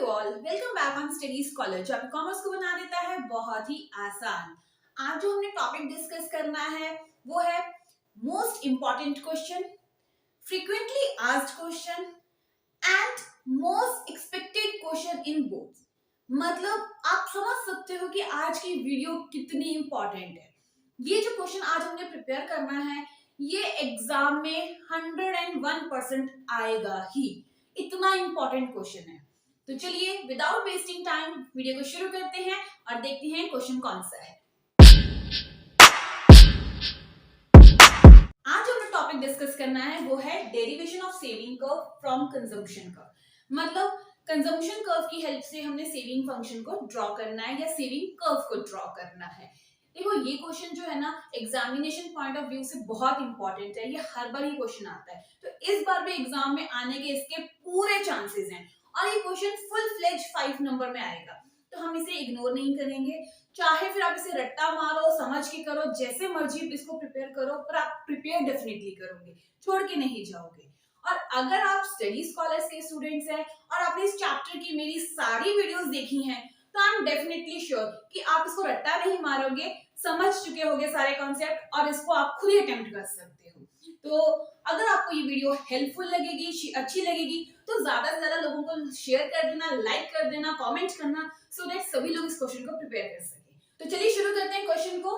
You all, welcome back on study scholar जो आपके commerce को बना देता है बहुत ही आसान। आज जो हमने टॉपिक डिस्कस करना है वो है most important question, frequently asked question and most expected question in both. मतलब आप समझ सकते हो कि आज की वीडियो कितनी इंपॉर्टेंट है। ये जो क्वेश्चन आज हमने प्रिपेयर करना है ये एग्जाम में 101% आएगा ही, इतना इंपॉर्टेंट क्वेश्चन है। तो चलिए विदाउट वेस्टिंग टाइम वीडियो को शुरू करते हैं और देखते हैं क्वेश्चन कौन सा है। आज जो टॉपिक डिस्कस करना है वो है derivation of saving curve from consumption curve. मतलब कंजम्पशन कर्व की हेल्प से हमने सेविंग फंक्शन को ड्रॉ करना है या सेविंग कर्व को ड्रॉ करना है। देखो ये क्वेश्चन जो है ना एग्जामिनेशन पॉइंट ऑफ व्यू से बहुत इंपॉर्टेंट है, ये हर बार ही क्वेश्चन आता है, तो इस बार भी एग्जाम में आने के इसके पूरे चांसेस हैं और ये क्वेश्चन फुल फ्लेज 5 नंबर में आएगा, तो हम इसे इग्नोर नहीं करेंगे। चाहे फिर आप इसे रट्टा मारो, समझ के करो, जैसे मर्जी इसको प्रिपेयर करो, पर आप प्रिपेयर डेफिनेटली करोगे, छोड़ के नहीं जाओगे। और अगर आप स्टडी स्कॉलर्स के स्टूडेंट्स हैं और आपने इस चैप्टर की मेरी सारी वीडियोस देखी हैं तो आई एम डेफिनेटली श्योर कि आप इसको रट्टा नहीं मारोगे, समझ चुके होगे सारे कॉन्सेप्ट और इसको आप खुद ही अटेम्प्ट कर सकते हो। तो अगर आपको ये वीडियो हेल्पफुल लगेगी, अच्छी लगेगी तो ज्यादा से ज्यादा लोगों को शेयर कर देना, लाइक कर देना, कमेंट करना, सो दैट सभी लोग इस क्वेश्चन को प्रिपेयर कर सके। तो चलिए शुरू करते हैं क्वेश्चन को।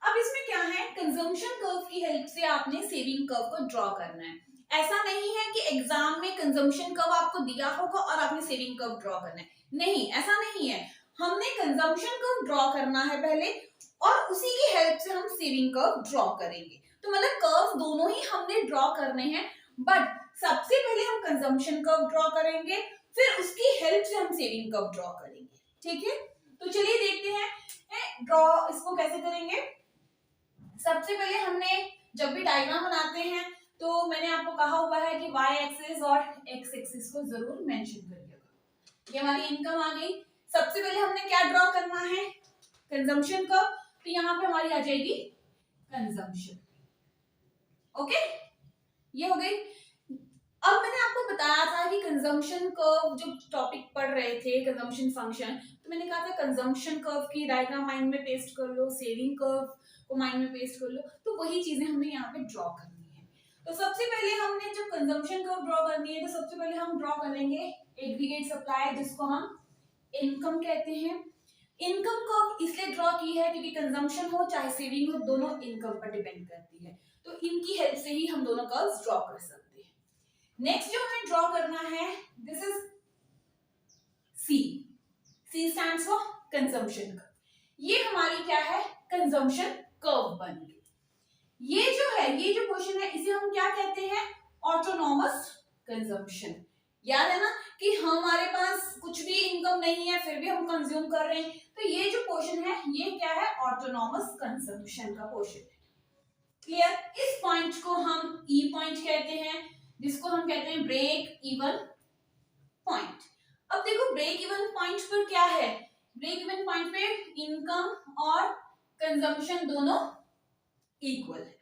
अब इसमें क्या है, कंजम्पशन कर्व की हेल्प से आपने सेविंग कर्व को ड्रॉ करना है। ऐसा नहीं है कि एग्जाम में कंजम्पशन कर्व आपको दिया होगा और आपने सेविंग कर्व ड्रॉ करना है, नहीं, ऐसा नहीं है। हमने कंजम्पशन कर्व ड्रॉ करना है पहले और उसी की हेल्प से हम सेविंग कर्व ड्रॉ करेंगे। तो मतलब कर्व दोनों ही हमने ड्रॉ करने हैं, बट सबसे पहले हम कंजम्पशन कर्व ड्रॉ करेंगे, फिर उसकी हेल्प से हम सेविंग कर्व ड्रॉ करेंगे। ठीक है, तो चलिए देखते हैं ड्रॉ इसको कैसे करेंगे। सबसे पहले हमने जब भी डायग्राम बनाते हैं तो मैंने आपको कहा हुआ है कि y एक्सिस और x एक्सिस को जरूर मेंशन करिएगा। ये हमारी इनकम आ गई। सबसे पहले हमने क्या ड्रॉ करना है, कंजम्पशन कर्व, तो यहाँ पे हमारी आ जाएगी कंजम्पशन। ओके, ये हो गई। अब मैंने आपको बताया था कि कंजम्पशन कर्व जो टॉपिक पढ़ रहे थे कंजम्पशन फंक्शन, तो मैंने कहा था कंजम्पशन कर्व की डायग्राम माइंड में पेस्ट कर लो, सेविंग कर्व को माइंड में पेस्ट कर लो, तो वही चीजें हमने यहाँ पे ड्रॉ करनी है। तो सबसे पहले हमने जब कंजम्पशन कर्व ड्रॉ करनी है तो सबसे पहले हम ड्रॉ करेंगे एग्रीगेट सप्लाई, जिसको हम इनकम कहते हैं। इनकम कर्व इसलिए ड्रॉ की है क्योंकि कंजम्पशन हो चाहे सेविंग हो, दोनों इनकम पर डिपेंड करती है, तो इनकी हेल्प से ही हम दोनों कर्व्स ड्रॉ कर सकते हैं। नेक्स्ट जो हमें ड्रॉ करना है, this is C. C stands for consumption curve. ये हमारी क्या है, कंजम्पशन कर्व बन गई। ये जो है, ये जो क्वेश्चन है इसे हम क्या कहते हैं, ऑटोनॉमस कंजम्पशन। याद है ना कि हमारे पास कुछ भी इनकम नहीं है फिर भी हम कंज्यूम कर रहे हैं, तो ये जो पोर्शन है ये क्या है, ऑटोनॉमस कंजम्पशन का पोर्शन है। क्लियर? इस पॉइंट को हम ई पॉइंट कहते हैं, जिसको हम कहते हैं ब्रेक इवन पॉइंट। अब देखो ब्रेक इवन पॉइंट पर क्या है, ब्रेक इवन पॉइंट पे इनकम और कंजम्पशन दोनों इक्वल है।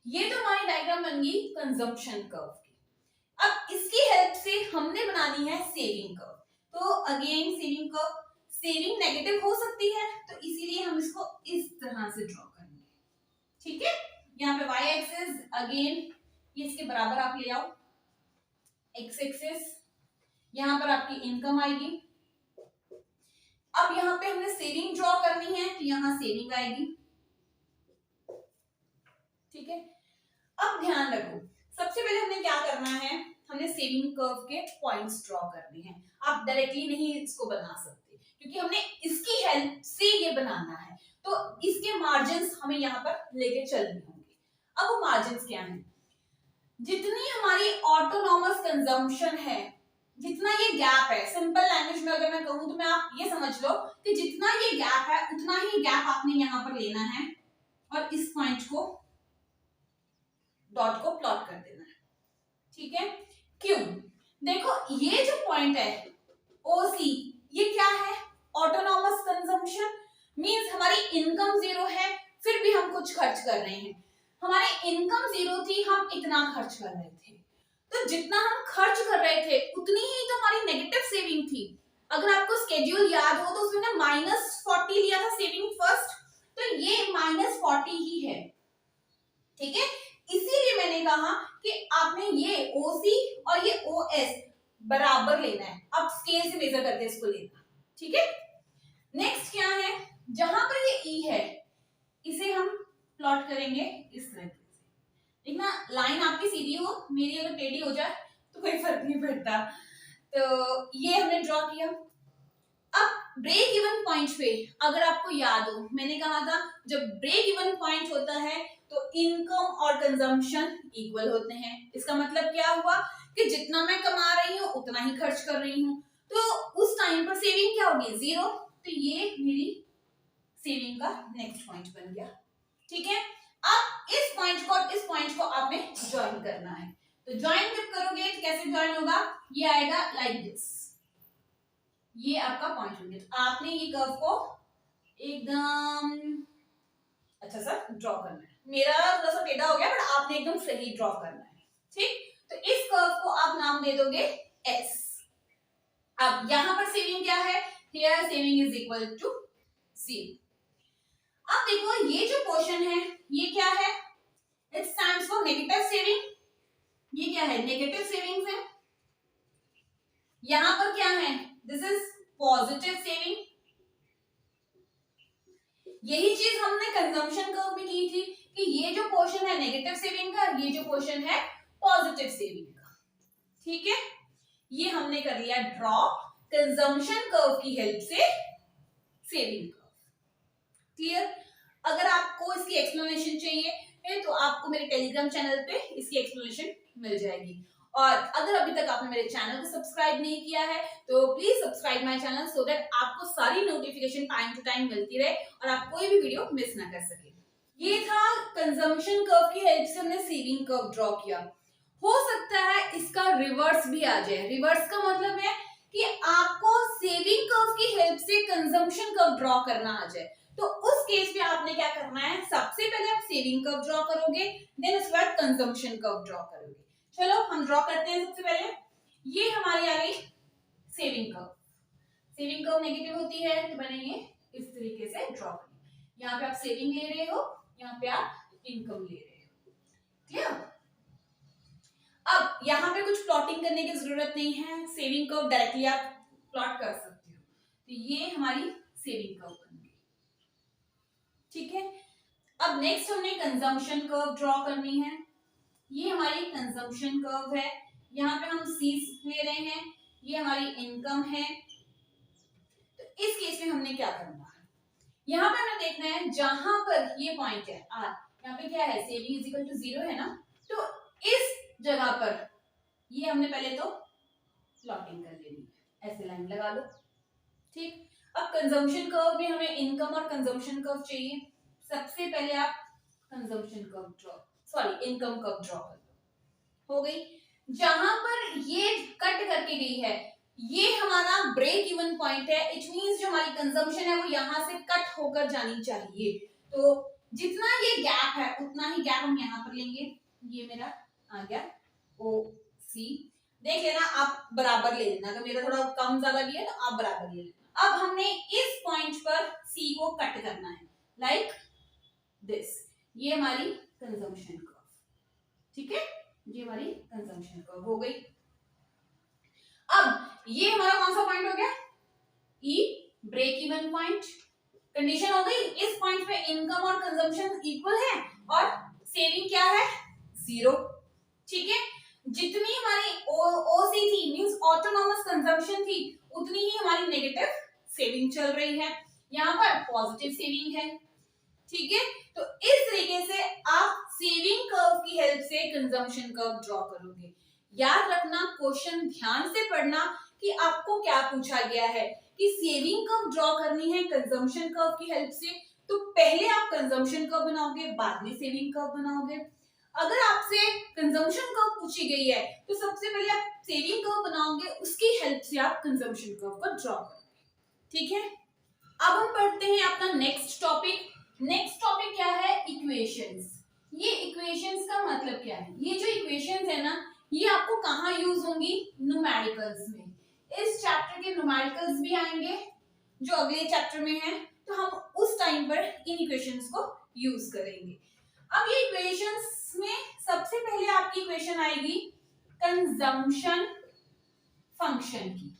ये तो हमारी डायग्राम बन गई कंजम्पशन कर्व की। अब इसकी हेल्प से हमने बनानी है सेविंग कर्व। तो again saving curve, saving negative हो सकती है तो इसीलिए हम इसको इस तरह से ड्रॉ करेंगे। ठीक है, यहाँ पे y एक्सिस अगेन ये इसके बराबर आप ले आओ, x एक्सिस यहाँ पर आपकी इनकम आएगी। अब यहाँ पे हमने सेविंग ड्रॉ करनी है तो यहाँ सेविंग आएगी। ठीक है, अब ध्यान रखो, सबसे पहले हमने क्या करना है, हमने सेविंग कर्व के पॉइंट्स ड्रॉ करने हैं। आप डायरेक्टली नहीं इसको बना सकते क्योंकि हमने इसकी हेल्प से ये बनाना है, तो इसके मार्जिन्स हमें यहाँ पर लेके चलने होंगे। अब वो मार्जिन्स क्या हैं, जितनी हमारी ऑटोनॉमस कंजम्पशन है, जितना ये गैप है, सिंपल लैंग्वेज में अगर मैं कहूँ तो मैं आप ये समझ लो कि जितना ये गैप है उतना ही गैप आपने यहाँ पर लेना है और इस पॉइंट को डॉट को प्लॉट कर देना है। ठीक है, क्यों, देखो ये जो पॉइंट है OC, ये क्या है, ऑटोनॉमस कंजम्पशन, मींस हमारी इनकम जीरो है फिर भी हम कुछ खर्च कर रहे हैं। हमारी इनकम जीरो थी, हम इतना खर्च कर रहे थे, तो जितना हम खर्च कर रहे थे उतनी ही तो हमारी नेगेटिव सेविंग थी। अगर आपको स्केड्यूल याद हो तो उसमें ना -40 लिया था सेविंग फर्स्ट, तो ये -40 ही है, ठीक है। इसीलिए मैंने कहा कि आपने ये ओसी और ये ओएस बराबर लेना है, अब स्केल से मेजर करके इसको लेना, ठीक है। नेक्स्ट क्या है, जहां पर ये ई है इसे हम प्लॉट करेंगे इस तरह से, देखना लाइन आपकी सीधी हो, मेरी अगर टेढ़ी हो जाए तो कोई फर्क नहीं पड़ता। तो ये हमने ड्रॉ किया। अब ब्रेक इवन पॉइंट पे अगर आपको याद हो, मैंने कहा था जब ब्रेक इवन पॉइंट होता है तो इनकम और कंजम्पशन इक्वल होते हैं। इसका मतलब क्या हुआ कि जितना मैं कमा रही हूँ उतना ही खर्च कर रही हूँ, तो उस टाइम पर सेविंग क्या होगी, 0। तो ये मेरी सेविंग का नेक्स्ट पॉइंट बन गया, ठीक है। अब इस पॉइंट को और इस पॉइंट को आपने ज्वाइन करना है, तो ज्वाइन जब करोगे तो कैसे ज्वाइन होगा, ये आएगा लाइक दिस, ये आपका पॉइंट हो गया। तो आपने ये कर्व को एकदम अच्छा सा ड्रॉ करना है, मेरा थोड़ा सा टेढ़ा हो गया बट आपने एकदम सही ड्रॉ करना है, ठीक। तो इस कर्व को आप नाम दे दोगे एस। अब यहां पर सेविंग क्या है, here saving is equal to 0। अब देखो ये जो पोर्शन है ये क्या है, it stands for negative saving, ये क्या है, नेगेटिव सेविंग्स है। यहां पर क्या है, दिस इज पॉजिटिव सेविंग। यही चीज हमने कंजम्पशन कर्व में की थी कि ये जो पोर्शन है नेगेटिव सेविंग का, ये जो पोर्शन है पॉजिटिव सेविंग का, ठीक है। ये हमने कर लिया ड्रॉ कंजम्पशन कर्व की हेल्प से सेविंग कर्व, क्लियर। अगर आपको इसकी एक्सप्लेनेशन चाहिए तो आपको मेरे टेलीग्राम चैनल पे इसकी एक्सप्लेनेशन मिल जाएगी। और अगर अभी तक आपने मेरे चैनल को सब्सक्राइब नहीं किया है तो please subscribe my channel so that आपको सारी नोटिफिकेशन टाइम टू टाइम मिलती रहे और आप कोई भी वीडियो मिस ना कर सके। ये था कंजम्पशन कर्व की हेल्प से हमने सेविंग कर्व ड्रॉ किया। हो सकता है इसका रिवर्स भी आ जाए। रिवर्स का मतलब है कि आपको सेविंग कर्व की हेल्प से कंजम्पशन कर्व ड्रॉ करना आ जाए, तो उस केस में आपने क्या करना है, सबसे पहले आप सेविंग कर्व ड्रॉ करोगे, देन उसके बाद कंजम्पशन कर्व ड्रॉ करोगे। चलो हम ड्रॉ करते हैं। सबसे पहले ये हमारी आ गई saving curve. Saving curve negative होती है तो मैंने ये इस तरीके से ड्रॉ की। यहाँ पे आप सेविंग ले रहे हो, यहाँ पे आप इनकम ले रहे हो, क्लियर। अब यहाँ पे कुछ प्लॉटिंग करने की जरूरत नहीं है, सेविंग कर्व डायरेक्टली आप प्लॉट कर सकते हो। तो ये हमारी सेविंग कर्व बन गई, ठीक है। अब नेक्स्ट हमने कंजम्पशन कर्व ड्रॉ करनी है। ये हमारी कंजम्पशन कर्व है, यहाँ पे हम सी ले रहे हैं, ये हमारी इनकम है। तो इस केस में हमने क्या करना है, यहाँ पे हमें देखना है जहां पर ये पॉइंट है आर, यहाँ पे क्या है, सेविंग इज इक्वल टू 0 है ना, तो इस जगह पर ये हमने पहले तो प्लॉटिंग कर लेनी है, ऐसे लाइन लगा लो, ठीक। अब कंजम्पशन कर्व में हमें इनकम और कंजम्पशन कर्व चाहिए। सबसे पहले आप consumption curve draw, sorry income curve draw कर लो, हो गई। जहां पर ये कट करके गई है ये हमारा ब्रेक इवन पॉइंट है, इट मींस जो हमारी कंजम्पशन है वो यहां से कट होकर जानी चाहिए। तो जितना ये गैप है उतना ही गैप हम यहाँ पर लेंगे। ये मेरा आ गया ओ सी, देख लेना आप बराबर ले लेना, अगर मेरा थोड़ा कम ज्यादा भी है तो आप बराबर ले लेना। अब हमने इस पॉइंट पर सी को कट करना है लाइक दिस, ये हमारी कंजम्पशन कर्व, ठीक है, ये हमारी कंजम्पशन कर्व हो गई। अब ये हमारा कौन सा पॉइंट हो गया, ई ब्रेक इवन पॉइंट। कंडीशन हो गई, इस पॉइंट पे इनकम और कंजम्पशन इक्वल है और सेविंग क्या है, 0, ठीक है। जितनी हमारी ओसी थी मींस ऑटोनॉमस कंजम्पशन थी उतनी ही हमारी नेगेटिव सेविंग चल रही है, यहाँ पर पॉजिटिव सेविंग है, ठीक है। तो इस तरीके से आप सेविंग कर्व की हेल्प से कंजम्पशन कर्व ड्रॉ करोगे। याद रखना, क्वेश्चन ध्यान से पढ़ना कि आपको क्या पूछा गया है कि सेविंग कर्व ड्रॉ करनी है कंजम्पशन कर्व की हेल्प से, तो पहले आप कंजम्पशन कर्व बनाओगे बाद में सेविंग कर्व बनाओगे। अगर आपसे कंजम्पशन कर्व पूछी गई है तो सबसे पहले आप सेविंग कर्व बनाओगे, उसकी हेल्प से आप कंजम्पशन कर्व को ड्रॉ करोगे, ठीक है। अब हम पढ़ते हैं अपना नेक्स्ट टॉपिक। नेक्स्ट टॉपिक क्या है, इक्वेशंस। ये इक्वेशंस का मतलब क्या है, ये जो इक्वेशंस है ना ये आपको कहाँ यूज होंगी, न्यूमेरिकल्स में। इस चैप्टर के न्यूमेरिकल्स भी आएंगे जो अगले चैप्टर में है, तो हम उस टाइम पर इन इक्वेशंस को यूज करेंगे। अब ये इक्वेशंस में सबसे पहले आपकी इक्वेशन आएगी कंजम्पशन फंक्शन की।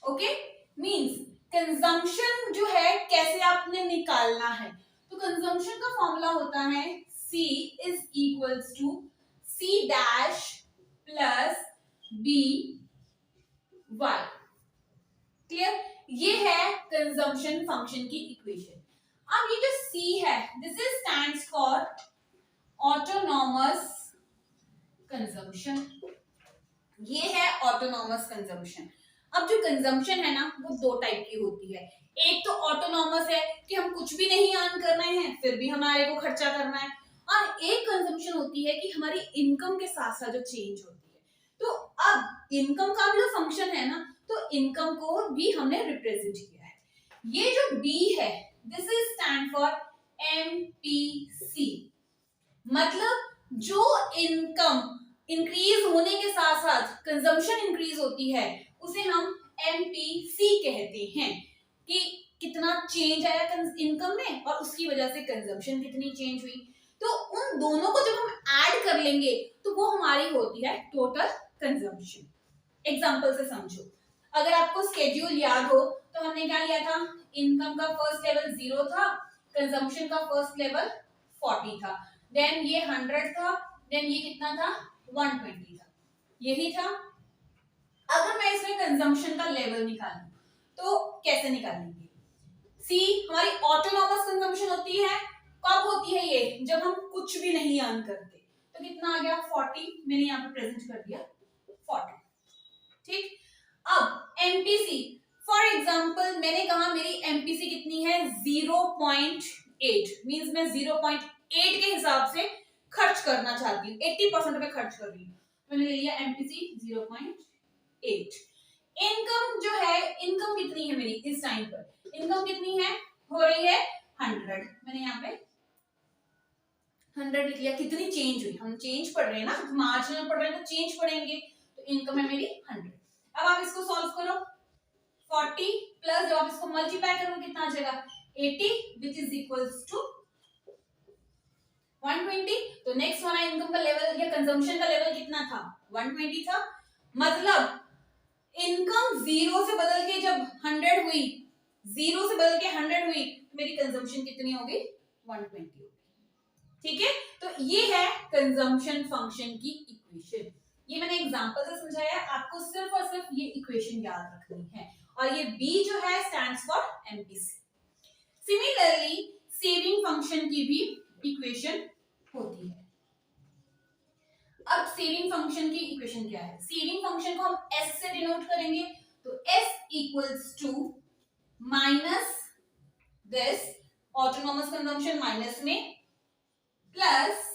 ओके, मींस कंजम्पशन जो है कैसे आपने निकालना है, तो कंजम्पशन का फॉर्मूला होता है C is equals to C dash plus B Y। Clear, ये है कंजम्पशन फंक्शन की इक्वेशन। अब ये जो C है, this is stands for autonomous consumption, ये है ऑटोनॉमस कंजम्पशन। अब जो कंजम्पशन है ना वो दो टाइप की होती है, एक तो ऑटोनॉमस है कि हम कुछ भी नहीं अर्न कर रहे हैं फिर भी हमारे को खर्चा करना है, और एक कंजम्पशन होती है कि हमारी इनकम के साथ साथ जो चेंज होती है। तो अब इनकम का भी जो फंक्शन है ना, तो इनकम को भी हमने रिप्रेजेंट किया है। ये जो बी है, this is stand for MPC, मतलब जो इनकम इंक्रीज होने के साथ साथ कंजम्पशन इंक्रीज होती है उसे हम MPC कहते हैं, कि कितना चेंज आया इनकम में और उसकी वजह से कंजम्पशन कितनी चेंज हुई। तो उन दोनों को जब हम ऐड कर लेंगे तो वो हमारी होती है टोटल कंजम्पशन। एग्जांपल से समझो, अगर आपको स्केड्यूल याद हो तो हमने क्या लिया था, इनकम का फर्स्ट लेवल 0 था, कंजम्पशन का फर्स्ट लेवल 40 था, देन ये 100 था, देन ये कितना था 120 था, यही था। अगर मैं इसमें कंजम्पशन का लेवल निकालूं तो कैसे निकालेंगे? सी हमारी ऑटोनॉमस कंजम्पशन होती है, कब होती है ये, जब हम कुछ भी नहीं अर्न करते। तो कितना आ गया 40, मैंने यहाँ पे प्रेजेंट कर दिया 40, ठीक। अब एमपीसी, फॉर एग्जांपल मैंने कहा मेरी एमपीसी कितनी है 0.8, मींस मैं 0.8 के हिसाब से खर्च करना चाहती हूँ, 80% पे खर्च कर रही हूँ, मैंने ले लिया एमपीसी 0.8। इनकम जो है, इनकम कितनी है मेरी इस टाइम पर, इनकम कितनी है, हो रही है 100, मैंने यहाँ पे 100 लिख लिया। कितनी चेंज हुई, हम चेंज पढ़ रहे हैं ना, मार्जिनल पढ़ रहे हैं तो चेंज पढ़ेंगे, तो इनकम है मेरी 100। अब आप इसको सॉल्व करो, 40 प्लस जब आप इसको मल्टीप्लाई करोगे कितना आ जाएगा 80, विच इज इक्वल्स टू 120। तो नेक्स्ट हमारा इनकम का लेवल या कंजम्पशन का लेवल कितना था 120 था, मतलब इनकम 0 से बदल के जब 100 हुई, 0 से बदल के 100 हुई, तो मेरी कंजम्पशन कितनी होगी 120 होगी, ठीक है। तो ये है कंजम्पशन फंक्शन की इक्वेशन, ये मैंने एग्जांपल से समझाया, आपको सिर्फ और सिर्फ ये इक्वेशन याद रखनी है, और ये बी जो है stands for MPC. Similarly saving function की भी इक्वेशन होती है। अब सेविंग फंक्शन की इक्वेशन क्या है, सेविंग फंक्शन को हम s से डिनोट करेंगे, तो s equals to minus this autonomous consumption minus में प्लस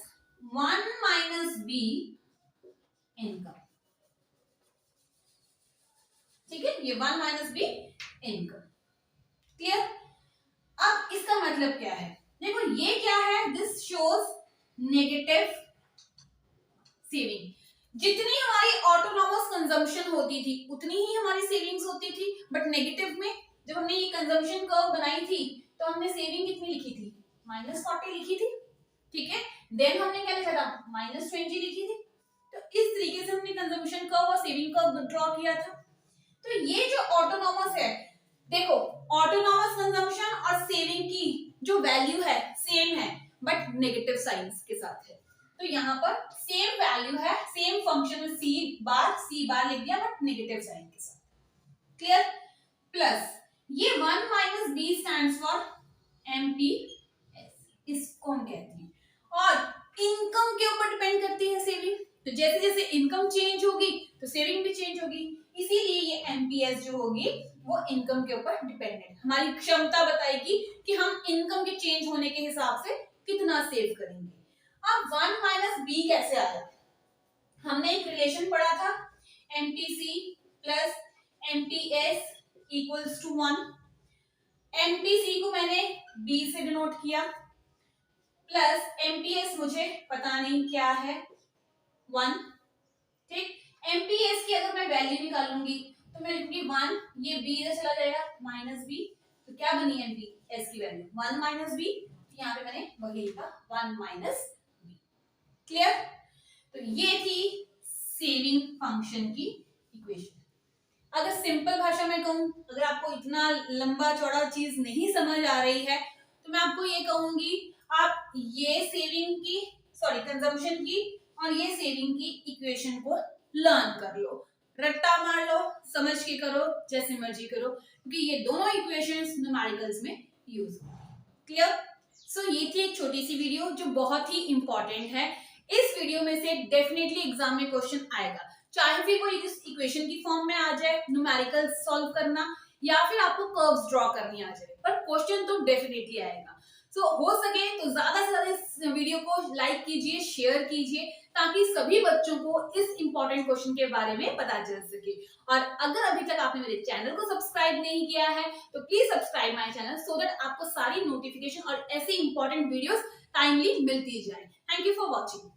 1 माइनस बी इनकम, ठीक है, ये 1 माइनस बी इनकम, क्लियर। अब इसका मतलब क्या है, देखो ये क्या है, दिस शोज नेगेटिव सेविंग। जितनी हमारी ऑटोनॉमस कंजम्पशन होती थी उतनी ही हमारी सेविंग्स होती थी, बट नेगेटिव में जब हमने ये कंजम्पशन कर्व बनाई थी तो हमने सेविंग कितनी लिखी थी -40 लिखी थी, ठीक है। देन हमने क्या लिखा था -20 लिखी थी। तो इस तरीके से हमने कंजम्पशन कर्व और सेविंग कर्व ड्रॉ किया था। तो ये जो ऑटोनॉमस है, देखो ऑटोनॉमस कंजम्पशन और सेविंग की जो वैल्यू है सेम है, बट नेगेटिव साइंस के साथ है। तो यहाँ पर सेम वैल्यू है, सेम फंक्शन में सी बार लिख दिया, बट नेगेटिव साइन के साथ, क्लियर। प्लस ये 1 minus B stands for MPS, इसको हम कहते हैं, और इनकम के ऊपर डिपेंड करती है सेविंग, तो जैसे जैसे इनकम चेंज होगी तो सेविंग भी चेंज होगी, इसीलिए ये एमपीएस जो होगी वो इनकम के ऊपर डिपेंडेंट, हमारी क्षमता बताएगी कि हम इनकम के चेंज होने के हिसाब से कितना सेव करेंगे। अब 1 माइनस बी कैसे आया, हमने एक रिलेशन पढ़ा था MPC plus MPS equals to 1। MPC को मैंने बी से डिनोट किया, प्लस एमपीएस मुझे पता नहीं क्या है 1, ठीक। एमपीएस की अगर मैं वैल्यू निकालूंगी तो तो मैं लिखूंगी 1, ये b इधर चला जाएगा माइनस b, तो क्या बनी है b, s की वैल्यू 1 माइनस b, तो यहाँ पे मैंने वही लिखा 1 माइनस b। क्लियर? तो ये थी सेविंग फंक्शन की इक्वेशन। अगर सिंपल भाषा में कहूं, अगर आपको इतना लंबा चौड़ा चीज नहीं समझ आ रही है, तो मैं आपको ये कहूंगी आप ये सेविंग की कंजम्पशन की और ये सेविंग की इक्वेशन को लर्न कर लो, रट्टा मार लो, समझ के करो, जैसे मर्जी करो, क्योंकि ये दोनों इक्वेशंस न्यूमेरिकल्स में यूज होंगे। क्लियर? सो ये थी एक छोटी सी वीडियो जो बहुत ही इंपॉर्टेंट है। इस वीडियो में से डेफिनेटली एग्जाम में क्वेश्चन आएगा, चाहे फिर वो इस इक्वेशन की फॉर्म में आ जाए, न्यूमेरिकल सॉल्व करना, या फिर आपको कर्व्स ड्रॉ करनी आ जाए, पर क्वेश्चन तो डेफिनेटली आएगा। सो हो सके तो ज्यादा से ज्यादा इस वीडियो को लाइक कीजिए, शेयर कीजिए, ताकि सभी बच्चों को इस इंपॉर्टेंट क्वेश्चन के बारे में पता चल सके। और अगर अभी तक आपने मेरे चैनल को सब्सक्राइब नहीं किया है तो please subscribe my channel, so that आपको सारी नोटिफिकेशन और ऐसी इंपॉर्टेंट वीडियोस टाइमली मिलती जाए। Thank you for watching.